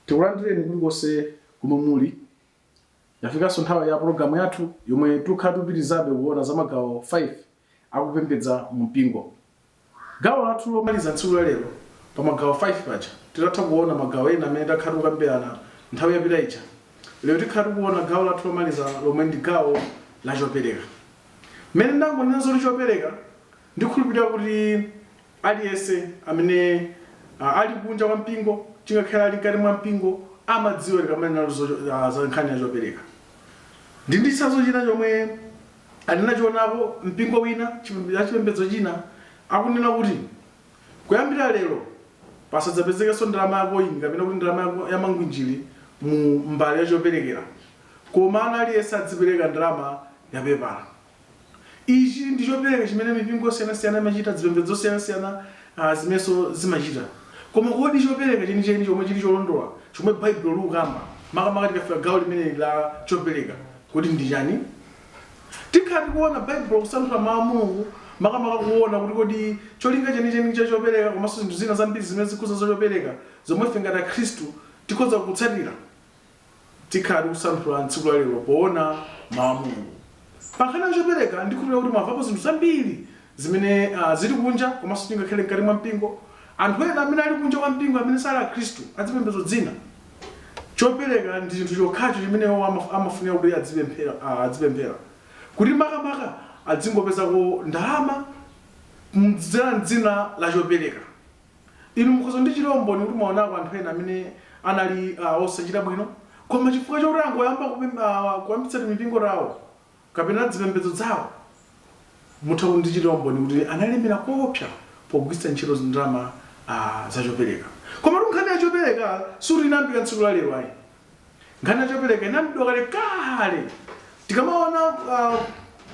Tikulandireni kulikonse kumwe muli. Yafikanso nthawi ya programu yathu yomwe tikupitirizabe kuona za magawo 5 akupembedza mpingo. Gawo lathu lomaliza tsiku la lero pa magawo 5 paja titatha kuona magawo ena amene takhala tikukambirana nthawi yapita ija. Lero tikhala tikuona gawo lathu lomaliza lomwe ndi gawo la chopereka. Mmene ndangonena zoti chopereka ndikhulupirira kuti aliyense amene ali kunja kwa mpingo chingakhala ali mkati mwa mpingo amadziwa likamene za nkhani ya chopereka. Ndi chitsanzo china chomwe andinachionapo mpingo wina chipembedzo china akunena kuti kuyambira lero pasadzapezekenso ndalama yako iyi kapena kuti ndalama ya mangwinjiri mu mbali ya choperekera, koma ana aliyense adzipereka ndalama ya pepala. Ichi ndi chopereka chimene mipingo yosiyanasiyana imachita, zipembedzo zosiyanasiyana zimenso zimachita. Koma kodi chopereka chenicheni chomwe chili cholondola chomwe Baibulo likukamba makamaka tikafika gawo limene la chopereka kuti ndi chani? Tikhala tikuona Baibulo kusanthula mawu a Mulungu makamaka kuona kuti kodi cholinga chenicheni cha chopereka komanso zinthu zina zambiri zimene zikhuza za chopereka zomwe ife ngati Akhristu tikhoza kutsatira. Tikhala tikusanthula tsiku la lero poona mawu a Mulungu. Pa nkhani ya chopereka ndikhulupirira kuti mwamvapo zinthu zambiri zimene zili kunja komanso tingakhale mkati mwa mpingo. Anthu ena amene ali kunja kwa mpingo amene sali Akhristu azipembedzo dzina. Chopereka ndi chinthu chokhacho chimene amafunira kuti adzipemphera. Kuti makamaka adzingopezako ndalama m'dzina la chopereka. Inu mukhoza ndi chilombo kuti mwaonako anthu ena amene anali osachita bwino, koma chifukwa chokuti angoyamba kuyambitsa mipingo yawo kapena zipembedzo zawo, mutha ndi chilombo kuti analemera koopsa pogwiritsa ntchito ndalama za chopereka. Koma nkhani ya chopereka sitinayambika tsiku la lero ayi. Nkhani ya chopereka inayambidwa kale. Tikamaona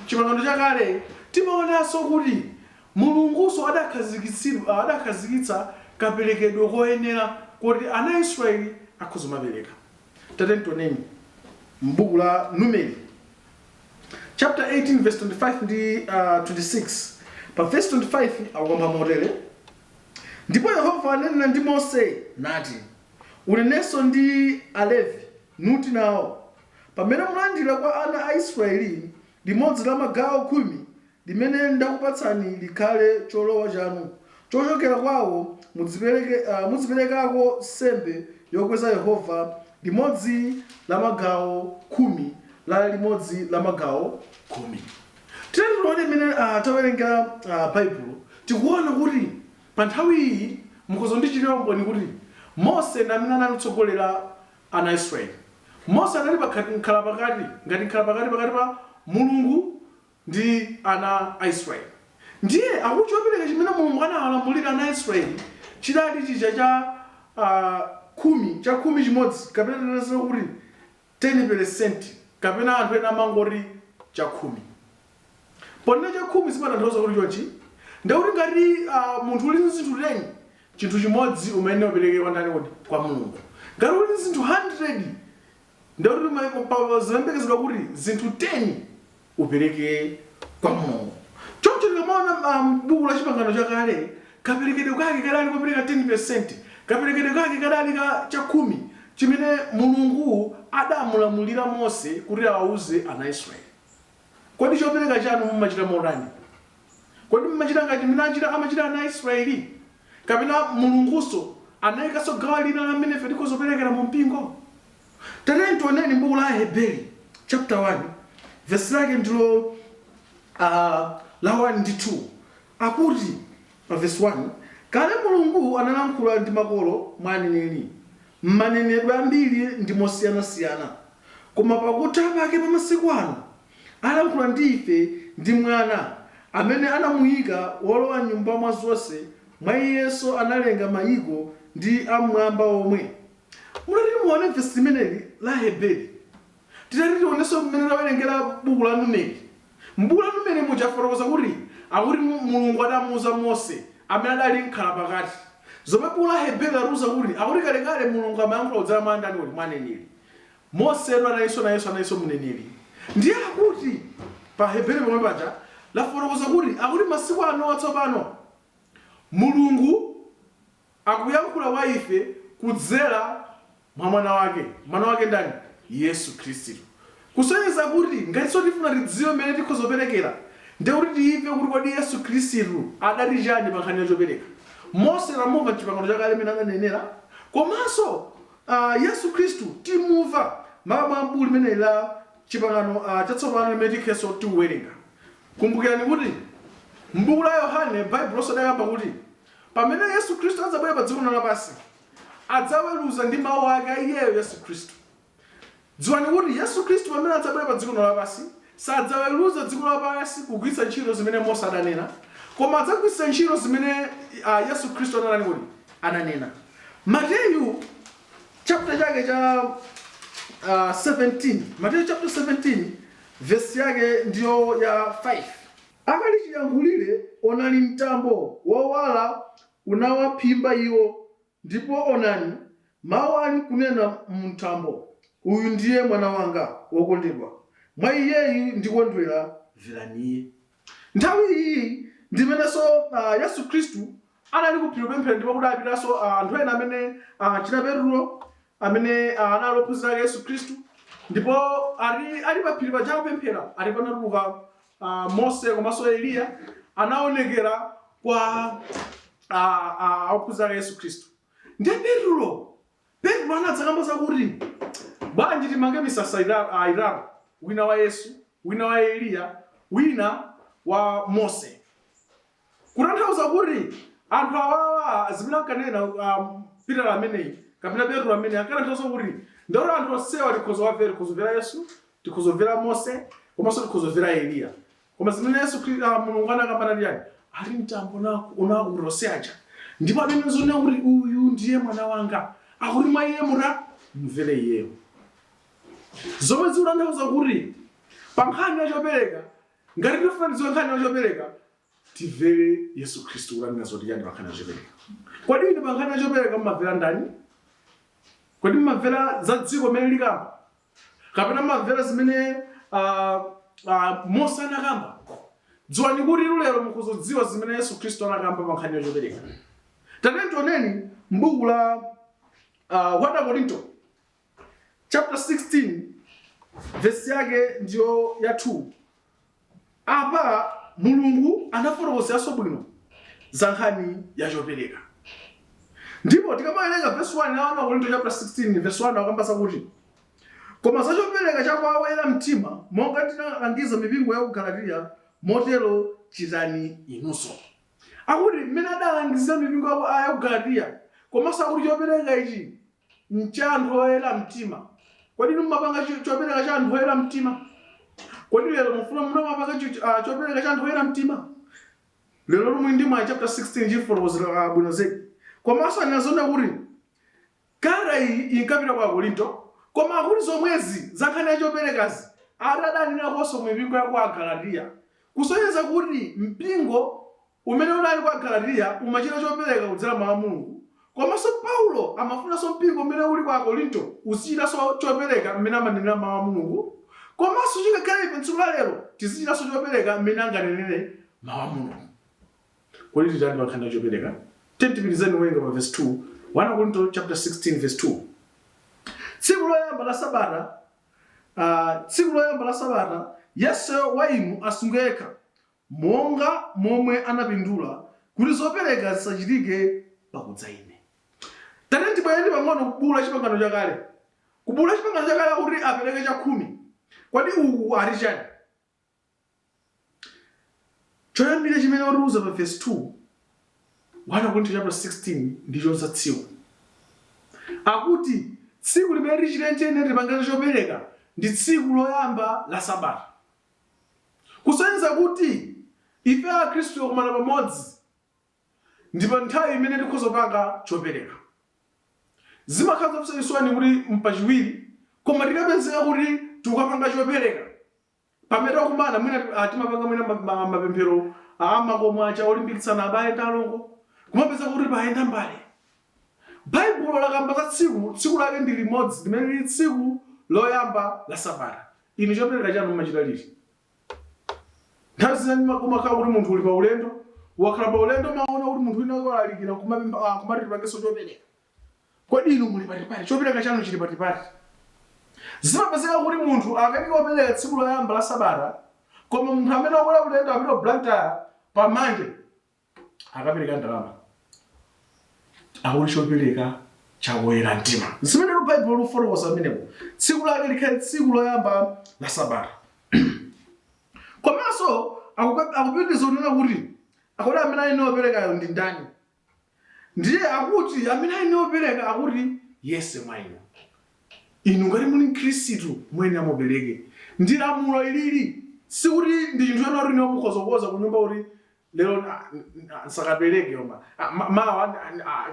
chipangano chakale timaonanso kuti Mulunguso adakhazikitsa kaperekedwe koyenera kuti ana Israeli akhoza kupereka. Tate ntoneni m'buku la Numeri chapter 18 verse 25 ndi 26. Pa verse 25 akukamba motere: ndipo Yehova ananena ndi Mose nati, unenenso ndi Alevi nuti nawo, pamene mulandira kwa ana a Israeli limodzi la magawo 10 limene ndakupatsani likhale cholowa chanu, chochokera kwawo muziperekako nsembe yokweza Yehova limodzi la magawo 10 la limodzi la magawo 10. Tikuona imene tawerenga Baibulo tikuona kuti pa nthawi iyi mukhoza ndi chilombo ni kuti Mose amene analitsogolera ana Israeli. Mose anali pakhala pakati pa Mulungu ndi ana a Israeli. Ndiye akuti chopereka chimene Mulungu analamulira ana Israeli chidali chija cha 10 chimodzi kapena tinasema kuti 10% kapena anthu ena amangoti cha 10. Pone cha 10 zimatanthauza kuti chonchi ndikuti ngati munthu uli zinthu 10 chinthu chimodzi umene upereke kwa ndani kodi? Kwa Mulungu. Ngati uli zinthu 100 ndikuti zimembekezedwa kuti zinthu 10 upereke kwa Mulungu. Choncho tikamaona buku la chipangano chakale kaperekedwe kake kadali kupereka 10%, kaperekedwe kake kadali cha 10 chimene Mulungu adamulamulira Mose kuti awuze ana Israeli. Kodi chopereka chanu mumachita motani? Kodi mumachita ngati mmene amachita ana Israeli? Kapena Mulunguso anayikaso gawo lina lamene ife tikuzoperekera mu mpingo? Tateni tioneni buku la Heberi chapter 1 verse lake ndilo la 1 ndi 2. Akuti pa verse 1, kale Mulungu analankhula ndi makolo mwa aneneri m'manenedwe ambiri ndi mosiyanasiyana, koma pakutha pake pa masiku ano alankhula ndi ife ndi mwana amene anamuyika wolowa nyumba mwa zonse, mwa iyenso analenga mayiko ndi amwamba omwe. Mulati muone verse limeneli la Heberi. Titati tionenso mmene tawerengera buku la Numeri. M'buku la Numeri muchafotokoza kuti akuti Mulungu adamuuza Mose amene adali mkhala pakati. Zomwe buku la Heberi aruza kuti akuti kalekale Mulungu amayankhula kudzera mwa ndani kuti? Mwa aneneri. Mose anayinso mneneri. Ndiye akuti pa Heberi pomwe paja lafotokoza kuti akuti masiku ano atsopano Mulungu akuyankhula wa ife kudzera mwa mwana wake ndani? Yesu Khristu. Kusonyeza kuti ngati tifuna tidziwe mmene tikhozoperekera ndekuti tiive kuti kodi Yesu Khristu adali chani pa nkhani yopereka. Mose tamumva m'Chipangano chakale mmene ananenera, komanso Yesu Khristu timumva m'buku limene la Chipangano chatsopano limene tikhenso tikuwerenga. Kumbukirani kuti m'buku la Yohane Baibulo sadayamba kuti pamene Yesu Khristu adzabwera pa dziko lapansi adzaweruza ndi mawu ake iyeyo Yesu Khristu. Dziwani kuti Yesu Khristu pamene adzabwera pa dziko lapansi sadzaweruza dziko lapansi kugwiritsa ntchito zimene Mose adanena, koma adzagwiritsa ntchito zimene Yesu Khristu ananena. Mateyu chapter chake cha 17, Mateyu chapter 17 verse yake ndiyo ya 5. Akali chiyankhulire, onani mtambo wowala unawaphimba iwo, ndipo onani mawu ali kunena mtambo, uyu ndiye mwana wanga wokondedwa, mwa iyeyu ndikondwera, mverani iye. Nthawi iyi ndimenenso Yesu Khristu anali kuphiri pemphero, ndipo kuti apitanso anthu ena amene achina Petro amene anali ophunzira ake Yesu Khristu, ndipo ali paphiri paja kupemphera, ali panatuluka Mose komanso Eliya anaonekera kwa ophunzira ake Yesu Khristu. Ndiye Petro anadzakamba kuti bwanji timange misasa itatu, wina wa Yesu, wina wa Eliya, wina wa Mose. Kutanthauza kuti anthu awawa zimene ankanena Petro ameneyi kapena Petro ameneyi ankatanthauza kuti ndoro anthu onsewa tikhozomvera Yesu, tikhozomvera Mose, komanso tikhozomvera Eliya. Koma zimene Yesu Mulungu anakambana ndiyani ali mtambo unakuti aja, ndipo amene zonena kuti uyu ndiye mwana wanga, akuti mwa iye mumvere iyeyo. Zomwe zikutanthauza kuti pa nkhani yachopereka, ngati tifuna tidziwe nkhani yachopereka, timvere Yesu Khristu kunena zoti yani pa nkhani yachopereka. Kodi ine pa nkhani yachopereka mmamvera ndani? Kodi mmamvera za dziko limene likamba, kapena mmamvera zimene Mose anakamba? Dziwani kuti lero mukuzodziwa zimene Yesu Khristu anakamba pa nkhani yachopereka. Tatene tioneni m'buku la 1 Korinto chapter 16 verse yake ndiyo ya 2. Apa Mulungu anafotokozeranso bwino za nkhani yachopereka. Ndipo tikamawerenga verse 1 ya 1 Korinto chapter 16 verse 1 akambasa kuti koma za chopereka cha kwa oyera mtima, monga tinalangiza mipingo ya ku Galatiya, motero chitani inunso. Akuti mmene adalangiza mipingo ya ku Galatiya, komanso akuti chopereka ichi ncha anthu oyera mtima. Kodi inu mmapanga chopereka cha anthu oyera mtima? Kodi lero mufuna mmapanga chopereka cha anthu oyera mtima? Lero lomwe ndi mwa chapter 16 chifotokozera bwino zedi. Komanso anazona kuti kara iyi inkapita kwa Korinto, koma akuti zomwezi za nkhani yachoperekazi adadanena konso mipingo ya kwa Galatiya, kusonyeza kuti mpingo umene unali kwa Galatiya umachita chopereka kudzera mwa Mulungu. Komanso Paulo amafunanso mpingo umene uli kwa Korinto uzichitanso chopereka mmene amanenera mawu a Mulungu. Komanso chikakhale ife tsiku la lero tizichitanso chopereka mmene anganenere mawu a Mulungu. Kodi titani pa nkhani yachopereka? Tipitirizeni kuwerenga pa verse 2, 1 Korinto chapter 16 verse 2. Tsiku loyamba la Sabata, Yesu wa inu asunge yekha, monga momwe anapindula kuti zopereka zisachitike pakudza ine. Tate tibwere pang'ono kubula chipangano chakale. Kubula chipangano chakale kuti apereke cha 10. Kodi uku ali chani? Choyambira chimene watiuza pa verse 2, 1 Korinto chapter 16 ndicho za tsiku. Akuti tsiku limene lichitenjene tipangane chopereka ndi tsiku loyamba la Sabata. Kusonyeza kuti ife Akhristu okumana pamodzi ndipo nthawi imene tikhozopanga chopereka. Zimakhala zopsayiswani kuti mpachiwiri, koma tikapezeka kuti tikapanga chopereka pamene takumana mwina timapanga mwina mapemphero amakomo acha olimbikitsana abale ndi alongo, kumapeza kuti payenda mbali. Baibulo lakamba za tsiku lake ndi limodzi limene lili tsiku loyamba la Sabata. Ine chopereka chanu machita liti? Nthawi zina kumakhala kuti munthu uli pa ulendo, wakhala pa ulendo maona kuti munthu wina walalikira kumati tipangenso chopereka. Kodi inu muli patipati, chopereka chanu chili patipati. Zimapezeka kuti munthu akatikopereka tsiku loyamba la Sabata, koma munthu amene wakwera kulendo apita Blantyre pamanje akapereka ndalama. Akuti chopereka chawoyera mtima. Zimene Baibulo lufotokoza amenepo. Tsiku lake likhale tsiku loyamba la Sabata. Komanso akupitiriza kunena kuti akuti amene ali operekayo ndi ndani? Ndiye akuti amene ali opereka akuti Yese mwa inu. Inu ngati muli Khristu mwene amupereke. Ndi lamulo ilili. Sikuti ndi chinthu chanu rini mukhozokoza kunyumba kuti lero sakapereke yoma. Mawa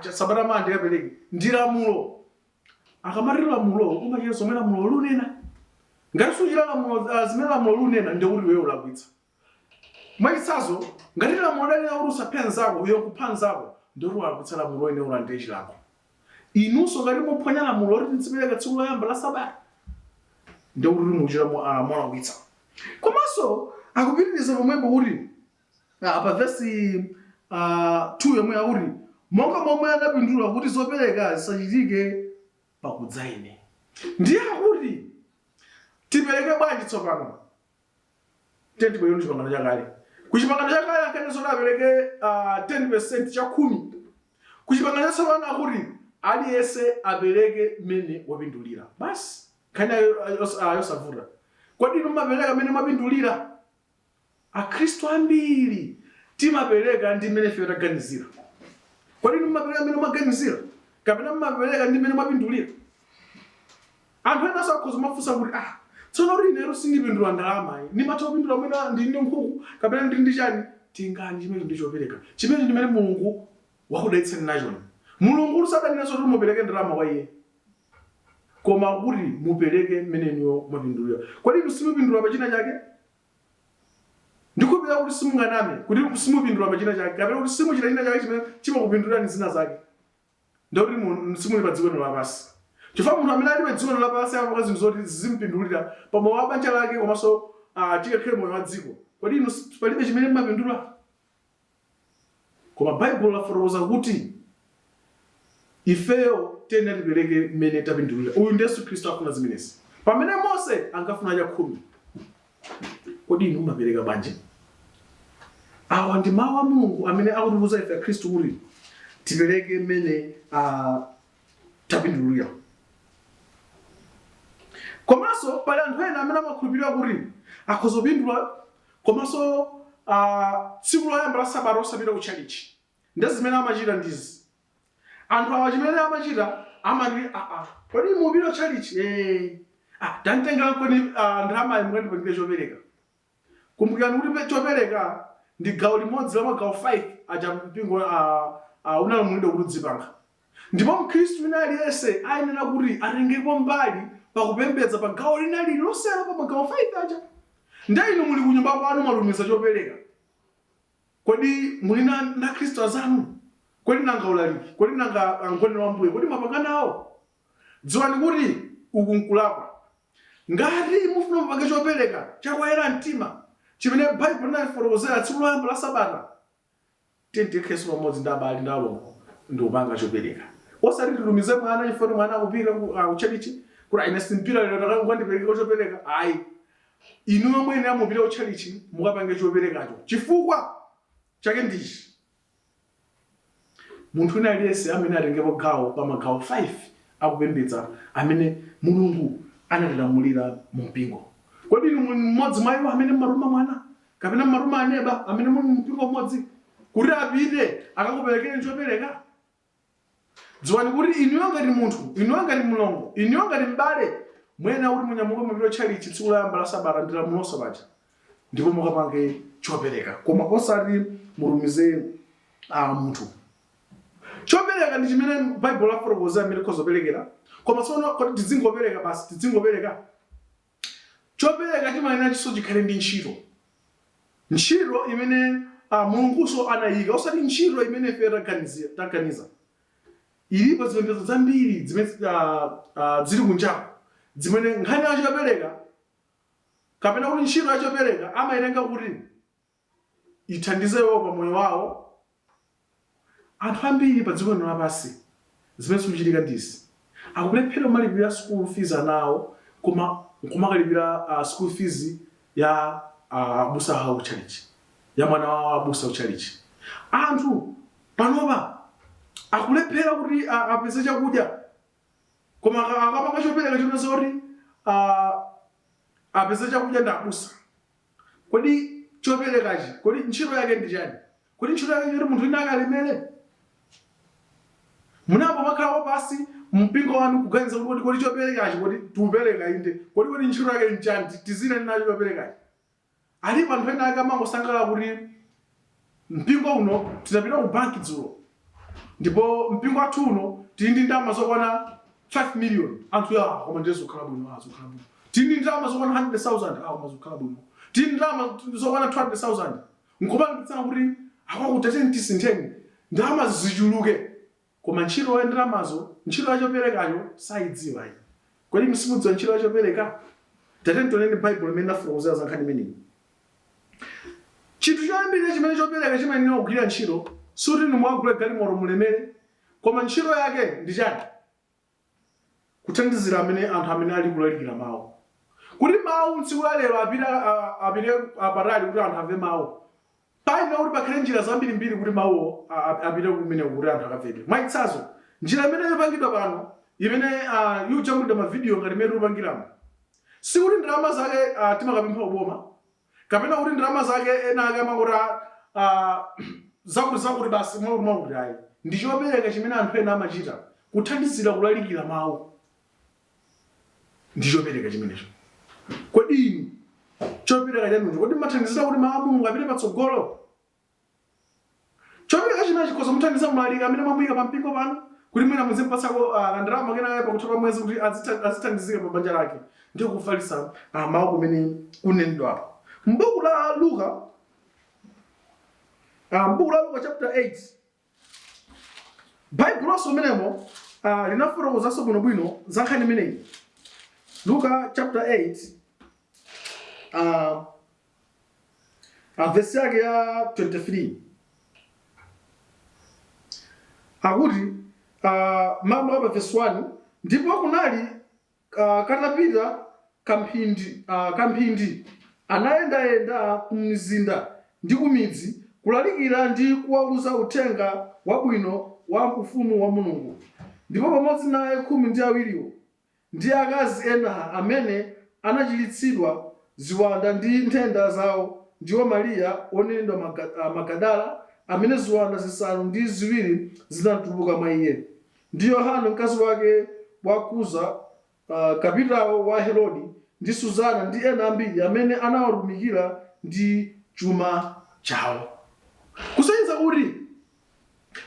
Sabata mandi ndikapereke. Ndi lamulo. Akamati lamulo umachita zomwe lamulo lunena. Ngati suchita lamulo zimene lamulo lunena ndi kuti wewe ulakwitsa. Mwachitsanzo ngati lamulo linena kuti usaphe nzako uyo kupha nzako ndi kuti walakwitsa lamulo ene ulandire chilango. Inunso ngati muphwanya lamulo kuti tizipereka tsiku loyamba la Sabata ndi kuti muchita mwalakwitsa. Komanso akupitiriza pomwepo kuti pa verse 2 yomwe akuti monga momwe anapindula kuti zopereka zisachitike pakudza ine. Ndiye akuti tipereke bwanji tsopano? Tenti bwino chipangano chakale. Kuchipangano chakale akanena zoti apereke 10% cha 10. Kuchipangano chatsopano akuti aliyense apereke mene wapindulira. Basi kana yosavuta. Kodi inu mumapereka mene mwapindulira? Akhristu ambiri timapereka ndi mene ife taganizira. Kodi inu mumapereka mene mwaganizira? Kapena mumapereka ndi mene mwapindulira? Anthu ena sakhoza mafunsa kuti tsono kuti inero sindipindula ndalama ndimatha kupindula mwina ndi nkhuku kapena ndi chani tingani chimene ndi chopereka. Chimene ndi mene Mulungu wakudalitsani nacho. Mulungu sadanena zoti mupereke ndalama kwa iye. Koma kuti mupereke mene niyo mwapindulira. Kodi inu simupindula pachina chake? Ndikupira kuti simunganame kuti simupindula pachina chake kapena kuti simuchita china chake chimene chimakupindulirani zina zake. Ndikuti simuli pa dziko lapansi. Chifukwa munthu amene ali pa dziko lapansi amapanga zinthu zoti zimpindulira pamoyo wa banja lake komanso chikakhale moyo wa dziko. Kodi inu palibe chimene mmapindula? Koma Baibulo lafotokoza kuti ifeyo tena tipereke mene tapindulira. Uyu ndi Yesu Khristu afuna zimenezi. Pamene Mose angafuna cha 10. Kodi inu mumapereka bwanji? Awa ndi mawu a Mulungu amene akutiuza ife Khristu kuti tipereke mene tapindulira. Komanso pali anthu ena amene amakhulupirira kuti akhozopindula komanso tsiku loyamba la Sabata osapita ku chalichi. Ndi zimene amachita ndizi. Anthu awa chimene amachita amati kodi mupita chalichi? Tantengera kodi ndalama imwe ndipangire chopereka. Kumbukirani kuti chopereka ndi gawo limodzi la magawo 5 aja mpingo unalamulidwa kuti udzipanga. Ndipo Mkhristu wina aliyense ayenera kuti atengepo mbali pakupembedza pa gawo lina lililonse pa magawo 5 aja. Ndi inu muli kunyumba kwanu mwalumiza chopereka. Kodi muli na Khristu azanu? Kodi nanga ulaliki? Kodi nanga angonero wa Mbuye? Kodi mapanga nawo? Dziwani kuti uku nkulapa. Ngati mufuna mpanga chopereka chakwayera mtima chimene Baibulo linafotokozera tsiku loyamba la Sabata, tentekheso pamodzi ndi abale ndi alongo ndi upanga chopereka. Osati tilumize mwana ifoni mwana akupita kuchalichi kuti ine simpira lero ndakandipereka chopereka. Ayi. Inu yomwe ine amupita kuchalichi mukapange choperekacho. Chifukwa chake ndichi. Munthu wina aliyense amene atengepo gawo pa magawo 5 akupembedza amene Mulungu anatilamulira mu mpingo. Kodi inu mmodzi mwa iwo amene mmaruma mwana kapena mmaruma aneba amene muli mu mpingo mmodzi kuti apite akakuperekere chopereka? Dziwani kuti inu ngati munthu, inu ngati mlongo, inu ngati m'bale mwena kuti munyamuke mupita chalichi tsiku loyamba la Sabata ndi lamulo paja ndipo mukapange chopereka. Koma osati mulumize munthu. Chopereka ndi chimene Baibulo lafotokoza amene khozoperekera. Koma tsono kuti tidzingopereka basi tidzingopereka. Chopereka chimayenera chiso chikhale ndi ntchito. Ntchito imene Mulunguso anayika osati ntchito imene ife taganiza. Ilipo zipembedzo zambiri zimene zili kunjaku zimene nkhani ya chopereka kapena kuti ntchito ya chopereka amayenera kuti ithandizewo pa moyo wawo. Anthu ambiri pa dziko lino lapansi zimene zikuchitika ndisi. Akulephera malipira school fees anawo koma kumakalipira school fees ya abusa hawo chalichi, ya mwana wawo abusa uchalichi. Anthu panopa akulephera kuti apeze chakudya, koma akapanga chopereka chonse kuti apeze chakudya ndi abusa. Kodi choperekachi, kodi ntchito yake ndi chani? Kodi ntchito yake kuti munthu wina akalemere? Munapo makhala pasi mpingo wanu kuganiza kuti kodi choperekachi kodi tiupereka inde, kodi ntchito yake nchani, tizine nacho choperekachi. Alipo anthu ena akamangosangala kuti mpingo uno tinapita ku banki dzulo, ndipo mpingo wathu uno tili ndi ndalama zokwana 5 million. Anthu koma ndizo khala bwino, azokhala bwino. Tili ndi ndalama zokwana 100,000, koma zokhala bwino. Tili ndi ndalama zokwana 200,000. Nkupangitsana kuti akwakutateni tisintheni ndalama zichuluke, koma ntchito ya ndalamazo, ntchito ya choperekacho saidziwa iyi. Kodi msimudziwa ntchito ya chopereka? Tateni tioneni Bible imene inafotokozera za nkhani imeneyi. Chinthu choyambirira chimene chopereka chimayenera kugwira ntchito suti nimwagula galimoto mulemere, koma ntchito yake ndi chani? Kuthandizira anthu amene ali kulalikira mawu. Kuti mawu tsiku la lero apite apatali kuti anthu amve mawu, paina kuti pakhale njira zambirimbiri kuti mawu apite kumene kuti anthu akamveke. Mwaitsanzo njira imene yopangidwa pano imene yujambulira mavidiyo ngati imene tikupangiramo, sikuti ndalama zake timakapempha uboma, kapena kuti ndalama zake ena ake amangota zakuti basi mwakuti ayi. Ndi chopereka chimene anthu ena amachita kuthandizira kulalikira mawu. Ndi chopereka chimenecho. Kodi inu chopereka chanucho kodi mathandizira kuti mawu a Mulungu apite patsogolo? Chopereka chimenecho chikhoza muthandiza mlaliki amene mwamuyika pa mpingo pano kuti mwina muzimpatsako kandalama kenaka pakutha mwezi kuti azithandizika pa banja lake, ndiyo kufalitsa mawu kumene kunenedwapo. M'buku la Luka, chapter 8, Bible lonse menemo linafotokozanso bwinobwino za nkhani imeneyi. Luka chapter 8, verse yake ya 23. Akuti mambo apa verse 1, ndipo kunali katapita kamphindi anayendayenda kumzinda ndi kumidzi kulalikira ndi kuwauza uthenga wabwino wa ufumu wa Mulungu. Ndipo pamodzi naye 12 ndi akazi ena amene anachiritsidwa ziwanda ndi nthenda zawo, ndiwo Mariya onenedwa Magadala amene ziwanda zisanu ndi ziwiri zinatuluka mwa iye, ndi Yohana mkazi wake wa Kuza, kapitawo wa Herodi, ndi Suzana ndi ena ambiri amene anawatumikira ndi chuma chawo. Kusonyeza kuti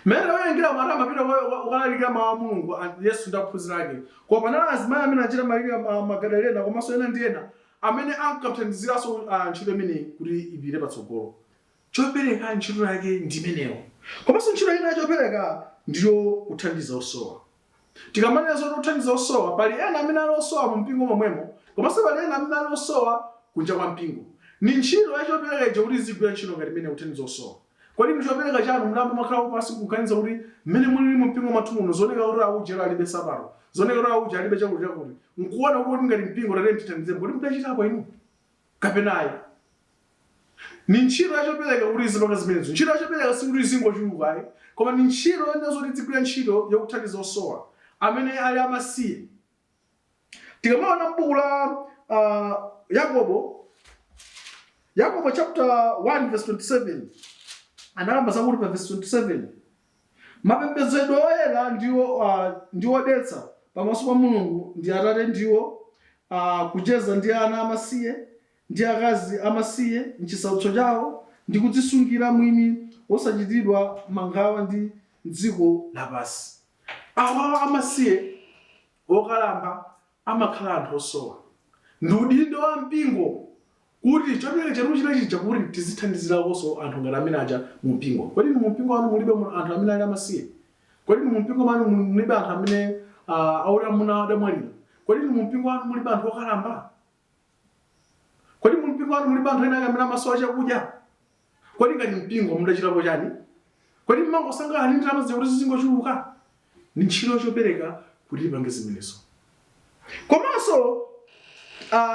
mmene woyengera mwana amapita kukalalikira mawu a Mulungu Yesu ndi ophunzira ake, koma panali azimayi amene achita Mariya Magadalena komanso ena ndi ena amene ankathandiziranso ntchito imeneyi kuti ipite patsogolo. Chopereka ntchito yake ndi imeneyo. Komanso ntchito ina chopereka ndiyo kuthandiza osowa. Tikamanena zoti kuthandiza osowa, pali ena amene ali osowa mu mpingo momwemo, komanso pali ena amene ali osowa kunja kwa mpingo. Ni ntchito ya chopereka ija kuti izigwira ntchito ngati imene kuthandiza osowa. Kodi chopereka chanu mnambo makhala pasi kuganiza kuti mmene muli mu mpingo mwathu muno zoneka kuti aujera alibe sabato, zoneka kuti auja alibe chakudya kuti nkuona kuti ngati mpingo tatene tithandizeni, kodi mudachitapo inu kapenayi? Ni ntchito ya chopereka kuti izipanga zimenezo. Ntchito ya chopereka sikuti izingochuluka ayi, koma ni ntchito ena zoti zigwira ntchito yakuthandiza osowa amene ali amasiye. Tikamaona m'buku la Yakobo chapter 1 verse 27, analamba zakuti pa verse 27, mapembedzedwe oyera ndiwo odetsa pamaso pa Mulungu ndi Atate, ndiwo kucheza ndi ana amasiye ndi akazi amasiye m'chisautso chawo ndi kudzisungira mwini osachitidwa mangawa ndi dziko lapansi. Awa amasiye okalamba amakhala anthu osowa. Ndi udindo wa mpingo kuti chopereka chanu chija kuti tizithandizirakonso anthu ngati amene aja mu mpingo. Kodi mu mpingo wanu mulibe anthu amene ali amasiye? Kodi mu mpingo wanu mulibe anthu amene auli amuna adamwalira? Kodi mu mpingo wanu mulibe anthu okalamba? Kodi mu mpingo wanu mulibe anthu ena amene amasowa chakudya? Kodi ngati mpingo mudachitapo chani? Kodi mmangosangalala ndi ndalama zakuti zizingochuluka? ni ntchito chopereka kuti tipange zimenezo. Komanso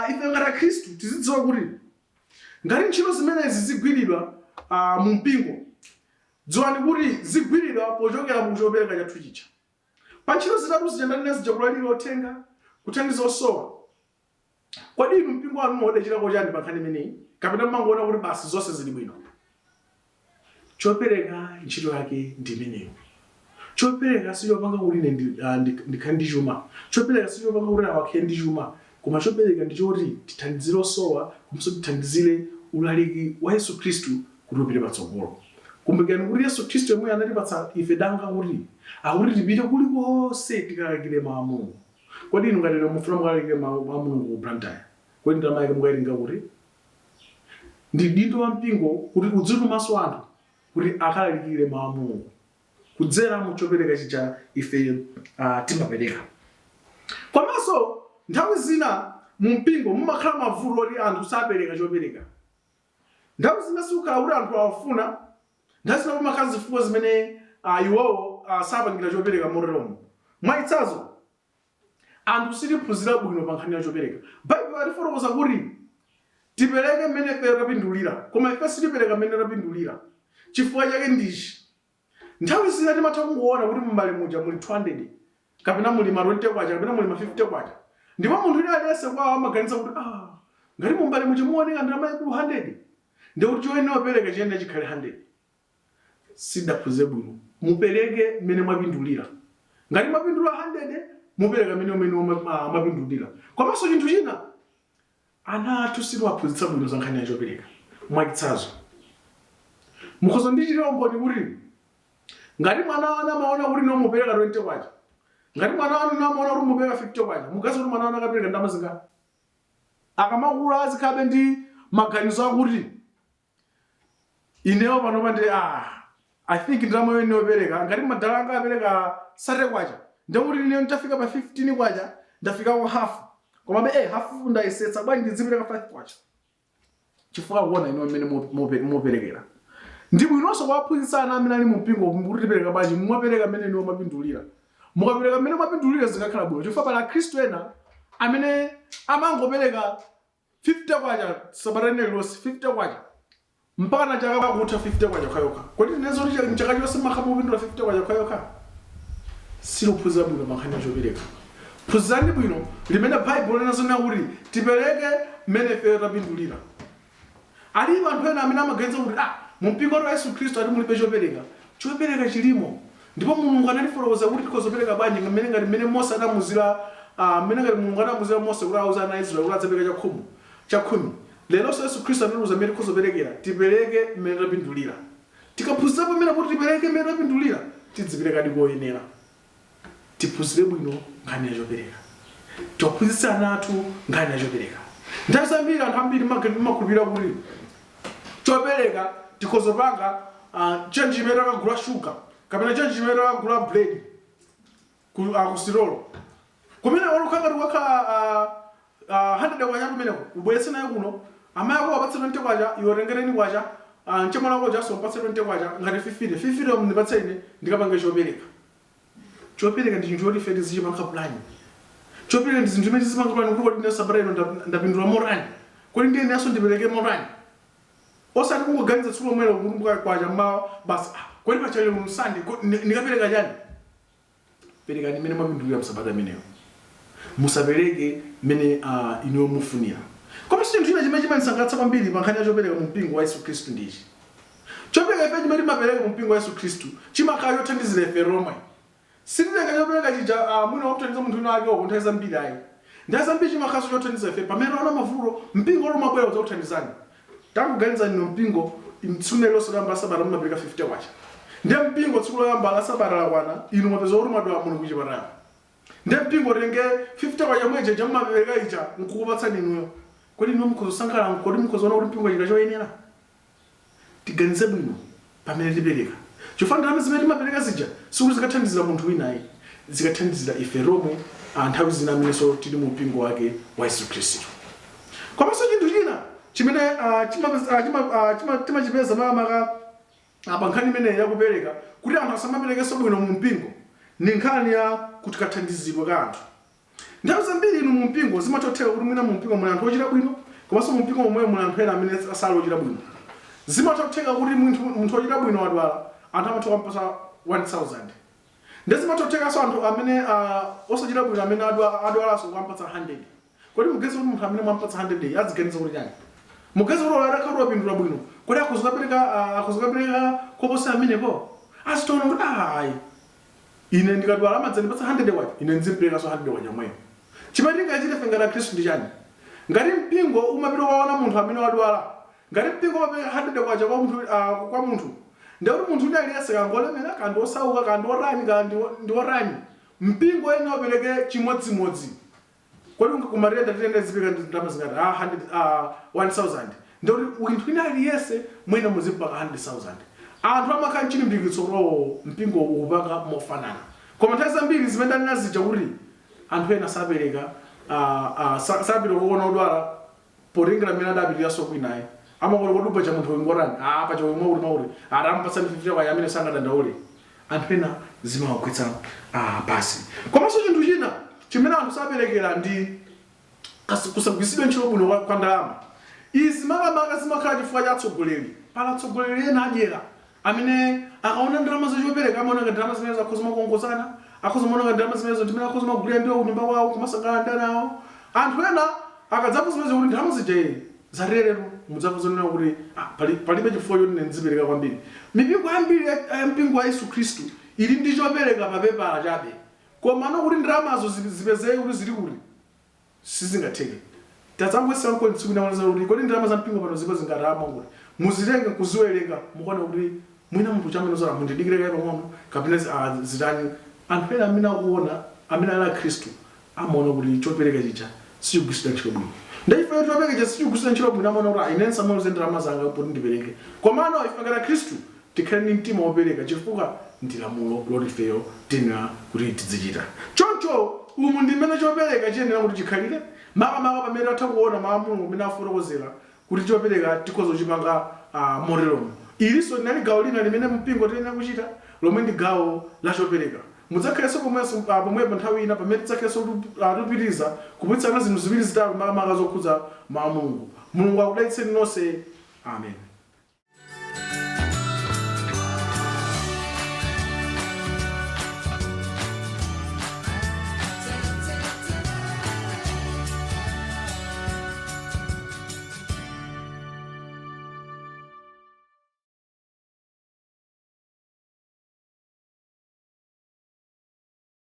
ife ngati Khristu tizidziwa kuti ngati ntchito zimenezi zigwiridwa mu mpingo, dziwani kuti zigwiridwa pochokera mu chopereka chathu chicha. Pa ntchito zitatu zichendanene zijakulalira uthenga, kuthandiza osowa. Kodi inu mpingo wanu mudachitako chani pa nkhani imeneyi? Kapena mmangoona kuti basi zonse zili bwino? Chopereka ntchito yake ndi imeneyo. Chopereka sichopanga kuti ndikhale ndi chuma. Chopereka sichopanga kuti awakhale ndi chuma. Koma chopereka ndichoti tithandizire osowa, komanso tithandizire ulaliki wa Yesu Khristu kuti upite patsogolo. Kumbukirani kuti Yesu Khristu yemwe anatipatsa ife danga kuti akuti tipite kulikonse tikalalikire mawu a Mulungu. Kodi inu ngati mufuna mukalalikire mawu a Mulungu ku Blantyre, kodi ndalama mukayilinga kuti? Ndi dindo wa mpingo kuti udzitumanso anthu kuti akalalikire mawu a Mulungu kudzera mu chopereka chicha ife timapereka. Komanso nthawi zina mu mpingo mumakhala mavuto oti anthu sapereka chopereka. Nthawi zina sikukhala kuti anthu awafuna, nthawi zina mumakhala zifukwa zimene iwowo sapangira chopereka moteromo. Mwaitsazo anthu sitiphunzira bwino pa nkhani ya chopereka. Baibulo lifotokoza kuti tipereke mmene ife tapindulira, koma ife sitipereka mmene tapindulira. Chifukwa chake ndichi, nthawi zina timatha kungoona kuti m'mbale muja muli 200 kapena muli ma 20 kwacha kapena muli ma 50 kwacha, ndipo munthu ine aliyense kwawo amaganiza kuti ngati m'mbale muja muoneka ndalama yakulu 100, ndiye kuti choyenera opereka chiyenda chikhale 100. Sidaphunzire bwino. Mupereke mmene mwapindulira. Ngati mwapindula 100, mupereka mmene mwapindulira. Komanso chinthu china, ana athu sitiwaphunzitsa bwino za nkhani ya chopereka. Mwachitsanzo, mukhoza ndichitira umboni kuti ngati mwana wanu amaona kuti mupereka 20 kwacha, ngati mwana wanu amaona kuti mupereka 50 kwacha, mugaze kuti mwana wanu akapereka ndalama zingati? Akamakula azikhabe ndi maganizo akuti inewo panopa ndi I think ndalama yene opereka ngati madala anga apereka 30 kwacha, ndiye kuti ineyo nditafika pa 15 kwacha, ndafika kwa half. Koma half ndayisetsa bwanji ndidzipereka 5 kwacha. Chifukwa kuona inewo mmene muperekera. Ndi bwinonso kuwaphunzitsa ana amene ali mu mpingo kuti tipereka bwanji, mwapereka mmene inewo mwapindulira. Mukapereka mmene mwapindulira zingakhala bwino. Chifukwa pala Khristu ena amene amangopereka 50 kwacha sabata iliyonse, 50 kwacha mpaka na chaka kutha 50 kwacha yokha. Kodi tinezo kuti chaka chonse makhamu kupindula 50 kwacha yokha? Siluphunzira bwino mankhani ya chopereka. Phunzirani bwino limene Baibulo linazonena kuti tipereke mmene ife tapindulira. Ali anthu ena amene amaganiza kuti mu mpingo wa Yesu Khristu ali mulibe chopereka. Chopereka chilimo. Ndipo Mulungu anatifotokoza kuti tikozopereka bwanji mmene ngati mmene Mose anamuzira, mmene ngati Mulungu anamuzira Mose kuti auza ana Israeli kuti apereke chakhumi. Lero Yesu Khristu anatiuza mmene tikozoperekera, tipereke mmene tapindulira. Tikaphunzira pamene kuti tipereke mmene tapindulira, tidzipereka ndikoyenera. Tiphunzire bwino nkhani ya chopereka. Tiwaphunzitse ana athu nkhani ya chopereka. Nthawi zambiri anthu ambiri makhulupirira kuti chopereka tikozopanga change imene akagula sugar kapena change imene akagula bread ku sirolo. Kumene olukanga tiwakha 100 kwacha kumeneko ubweretse nayo kuno, amayi ako apatse 20 kwacha, iwe rengereni kwacha, mchemwana wako jaso apatse 20 kwacha, ngati 50 mundipatse ine ndikapange chopereka. Chopereka ndi chinthu choti feti zichipanga plan. Chopereka ndi zinthu zimene zimanga plan kuti kodi sabata ino ndapindula morani, kodi ndiye naso ndipereke morani. Osati kungoganiza tsiku lomwelo kumbuka kwacha mmawa basi kodi pachale mu Sunday ndikapereka chani? Pereka ndi mmene mwapindulira msabata ameneyo. Musapereke mmene iniwo mufunira. Koma chinthu china chimene chimandisangalatsa kwambiri pa nkhani ya chopereka mu mpingo wa Yesu Khristu ndichi. Chopereka ife chimene timapereka mu mpingo wa Yesu Khristu chimakhala chothandizira ife romwe. Sitilenga chopereka chija mwina wothandiza munthu wina ake nthawi zambiri ayi. Nthawi zambiri chimakhala chothandiza ife pamene ana mavuto mpingo lomwe abwera kudzakuthandizani. Takuganiza ni mpingo tsiku lilonse la sabata mumapereka 50 kwacha. Ndiye mpingo tsiku loyamba la sabata lakwana inu mwapeza kuti mwadwala muno kuchipatala. Ndiye mpingo renge 50 kwacha mweje mumapereka icha nkukupatsani inuyo. Kodi inu mukuzosangala kodi mukuzoona kuti mpingo chika choyenera? Tiganize bwino pamene tipereka. Chifukwa ndalama zimene timapereka zija sikuti zikathandizira munthu wina ayi, zikathandizira ife romwe nthawi zina amenenso tili mu mpingo wake wa Yesu Khristu. Komanso chinthu china chimene timachipeza makamaka pa nkhani imene yakupereka kuti anthu asamaperekenso bwino mu mpingo ni nkhani ya kuti kathandizidwe ka anthu. Nthawi zambiri inu mumpingo zimatotheka kuti mwina mumpingo muli anthu ochita bwino komanso mumpingo momwe muli anthu ena amene asali ochita bwino. Zimatotheka kuti munthu ochita bwino wadwala anthu amatha kumpasa 1000. Ndezimatothekanso anthu amene osachita bwino amene adwalanso kumpasa 100. Kodi mugezi kuti munthu amene mwampasa 100 aziganiza kuti chani? Mugezi kuti adakhala wapindula bwino kodi akuzokapereka koposa amenepo asitona kuti ayi ine ndikadwala amadzandipatsa 100 waja ine nzimperekaso 100 waja mweyo. Chimene tingachite ngati Khristu ndi chani? Ngati mpingo umapita kuona munthu amene wadwala, ngati mpingo umapereka 100 waja kwa munthu ndikuti munthu aliyense kangolemera kandi osauka kandi orani kandi ndi orani mpingo ene upereke chimodzimodzi. Kodi kumarenda titende zipika ndalama zingati 1000 ndikuti munthu aliyense mwina muzipaka 100,000. Anthu amakhala mchilimbikitso kuti mpingo upaka mofanana. Koma nthawi zambiri zimene ndinazija kuti anthu ena sapereka sapita kuona odwala polingira amene adapitiranso kwinayo. Amakola kuti upa cha munthu wingorani pacha mauri atampatsa 50 kwa amene sangadandaule. Anthu ena zimawagwetsa pasi. Komanso chinthu china chimene anthu saperekera ndi kusagwiritsidwa ntchito bwino kwa ndalama. Izi makamaka zimakhala chifukwa cha atsogoleri. Pala atsogoleri ena adyera amene akaona ndalama zochopereka amaona ngati ndalama zimene zakhoza makongozana, akhoza maona ngati ndalama zimene zimene akhoza magulira ndiwo nyumba wawo kumasangana ndanawo. Anthu ena akadzapo zimene kuti ndalama zija zarerero mudzapo zonena kuti palibe chifukwa choti nzipereka kwambiri. Mipingo ambiri mpingo wa Yesu Khristu ili ndi chopereka papepala chabe. Koma kuti ndalamazo zipezeke kuti zili kuti sizingatheke. Tazangwesa ko ntsukuna wanaza kuti kodi ndalama za mpingo pano zipo zingarama kuti muzilenge kuziwerenga muone kuti mwina munthu chamene zora mundidikire kaye pang'ono kapena zitani. Anthu ena amene akuona amene ali Khristu amaona kuti chopereka chicha sichigwiritsidwa ntchito bwino. Ndaife chopereka chicha sichigwiritsidwa ntchito bwino amaona kuti inenso amaluze ndalama zanga kuti ndipereke. Komano ife ngati Khristu tikhale ndi mtima wopereka chifukwa ndi lamulo loti ifeyo tena kuti tizichita. Choncho umu ndi mmene chopereka chiyenera kuti chikhalire. Makamaka pamene atha kuona Mulungu amene afotokozera kuti chopereka tikhoza kuchipanga moteromo. Ilinso linali gawo lina limene mpingo tiyenera kuchita lomwe ndi gawo la chopereka. Mudzakhalenso pomwepo nthawi ina pamene tidzakhalenso tupitiriza kupititsana zinthu ziwiri zitatu makamaka zokhudza Mulungu. Mulungu akudalitseni nonse. Amen.